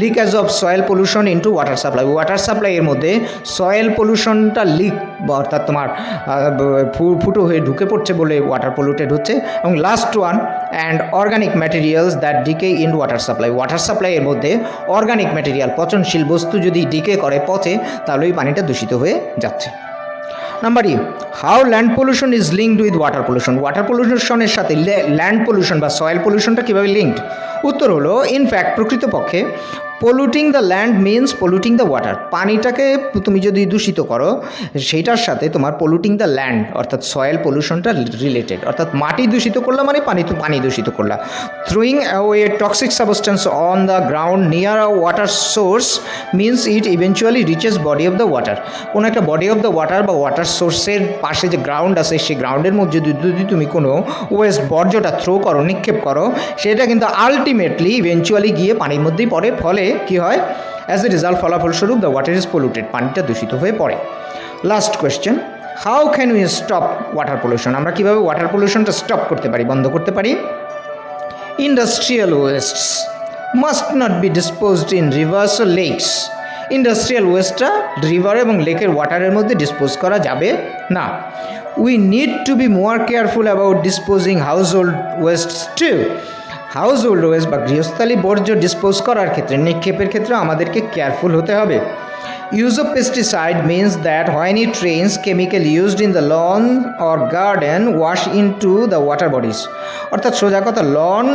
Leakage of soil pollution into water সাপ্লাইয়ের মধ্যে সয়েল পলিউশনটা লিক অর্থাৎ তোমার ফুটো হয়ে ঢুকে পড়ছে বলে ওয়াটার পলিউটেড হচ্ছে। এবং last one, and organic materials that decay in water সাপ্লাইয়ের মধ্যে অর্গানিক ম্যাটেরিয়াল, পচনশীল বস্তু যদি ডিকে করে, পচে, তাহলে ওই পানিটা দূষিত হয়ে যাচ্ছে। Number E, how land pollution is linked with water pollution, water পলিউশনের সাথে ল্যান্ড পলিউশন বা সয়েল পলিউশনটা কীভাবে লিঙ্কড। উত্তর হলো, ইনফ্যাক্ট প্রকৃতপক্ষে polluting the land means polluting the water. পানিটাকে তুমি যদি দূষিত করো সেইটার সাথে তোমার পলুটিং দ্য ল্যান্ড অর্থাৎ সয়েল পলিউশনটা রিলেটেড, অর্থাৎ মাটি দূষিত করলা মানে পানি দূষিত করলা। Throwing away toxic substance on the ground near a water source means it eventually reaches body of the water. কোনো একটা বডি অফ দ্য ওয়াটার বা ওয়াটার সোর্সের পাশে যে গ্রাউন্ড আছে সেই গ্রাউন্ডের মধ্যে যদি তুমি কোনো ওয়েস্ট বর্জ্যটা থ্রো করো, নিক্ষেপ করো, সেটা কিন্তু আলটিমেটলি ইভেনচুয়ালি গিয়ে পানির মধ্যেই পড়ে। ফলে কি হয়? অ্যাজ এ রেজাল্ট, ফলাফলস্বরূপ দ্য ওয়াটার ইজ পলিউটেড, পানিটা দূষিত হয়ে পড়ে। Last question, how can we stop water pollution? আমরা কীভাবে ওয়াটার পলিউশনটা স্টপ করতে পারি, বন্ধ করতে পারি? Industrial wastes must not be disposed in rivers ও লেকস। ইন্ডাস্ট্রিয়াল ওয়েস্টটা রিভার এবং লেকের ওয়াটারের মধ্যে ডিসপোজ করা যাবে না। We need to be more careful about disposing household wastes too. Household waste বা গৃহস্থালী বর্জ্য ডিসপোজ করার ক্ষেত্রে, নিক্ষেপের ক্ষেত্রে আমাদেরকে কেয়ারফুল হতে হবে। Use of pesticide means that when it rains chemical used in the lawn or garden wash in two the water bodies. অর্থাৎ সোজা কথা, লন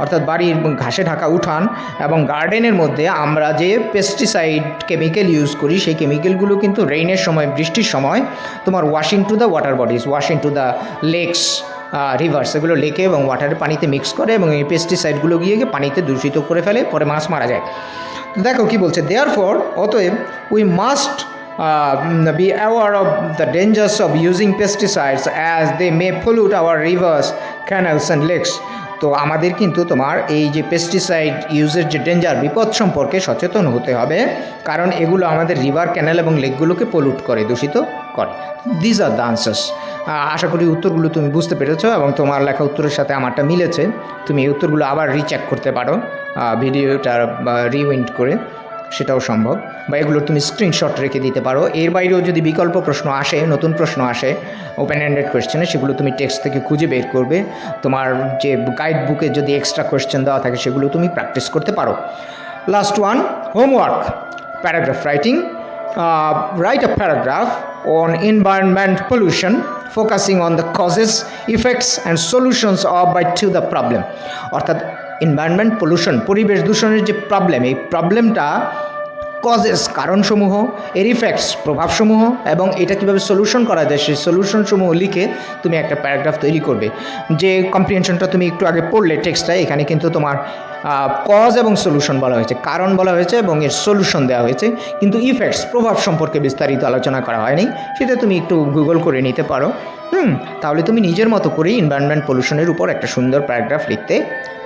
অর্থাৎ বাড়ির ঘাসে ঢাকা উঠান এবং গার্ডেনের মধ্যে আমরা যে পেস্টিসাইড কেমিক্যাল ইউজ করি সেই কেমিক্যালগুলো কিন্তু রেইনের সময়, বৃষ্টির সময় তোমার washing to the water bodies, washing to the lakes, rivers, এগুলো লেকে এবং ওয়াটারের পানিতে মিক্স করে এবং এই পেস্টিসাইডগুলো গিয়ে পানিতে দূষিত করে ফেলে, পরে মাছ মারা যায়। দেখো কি বলছে, দেয়ারফর অতএব we must be aware of the dangers of using pesticides as they may pollute our rivers, canals and lakes. তো আমাদের কিন্তু তোমার এই যে পেস্টিসাইড ইউজের যে ডেঞ্জার, বিপদ সম্পর্কে সচেতন হতে হবে, কারণ এগুলো আমাদের রিভার, ক্যানেল এবং লেকগুলোকে পলিউট করে, দূষিত করে। This are the answers. আশা করি উত্তরগুলো তুমি বুঝতে পেরেছো এবং তোমার লেখা উত্তরের সাথে আমারটা মিলেছে। তুমি এই উত্তরগুলো আবার রিচেক করতে পারো ভিডিওটা রিউইন্ড করে, সেটাও সম্ভব, বা এগুলো তুমি স্ক্রিনশট রেখে দিতে পারো। এর বাইরেও যদি বিকল্প প্রশ্ন আসে, নতুন প্রশ্ন আসে ওপেন এন্ডেড কোয়েশ্চেনে, সেগুলো তুমি টেক্সট থেকে খুঁজে বের করবে। তোমার যে গাইড বুকে যদি এক্সট্রা কোয়েশ্চেন দেওয়া থাকে সেগুলো তুমি প্র্যাকটিস করতে পারো। Last one, homework, paragraph writing. Write a paragraph on environment pollution focusing on the causes, effects and solutions of to the problem. অর্থাৎ এনভায়রনমেন্ট পলিউশন, পরিবেশ দূষণের যে প্রবলেম, এই প্রবলেমটা কজেস, কারণসমূহ, এর ইফেক্টস, প্রভাবসমূহ, এবং এটা কীভাবে সলিউশন করা যায় সেই সলিউশনসমূহ লিখে তুমি একটা প্যারাগ্রাফ তৈরি করবে। যে কম্প্রিহেনশনটা তুমি একটু আগে পড়লে টেক্সটটা, এখানে কিন্তু তোমার কজ এবং সলিউশন বলা হয়েছে, কারণ বলা হয়েছে এবং এর সলিউশন দেওয়া হয়েছে, কিন্তু ইফেক্টস, প্রভাব সম্পর্কে বিস্তারিত আলোচনা করা হয়নি। সেটা তুমি একটু গুগল করে নিতে পারো। তাহলে তুমি নিজের মতো করেই এনভায়রনমেন্ট পলিউশনের উপর একটা সুন্দর প্যারাগ্রাফ লিখতে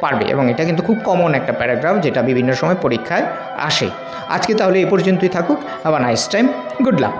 পারবে, এবং এটা কিন্তু খুব কমন একটা প্যারাগ্রাফ যেটা বিভিন্ন সময় পরীক্ষায় আসে। আজকে তাহলে এই পর্যন্তই থাকুক। Have a nice time, good luck.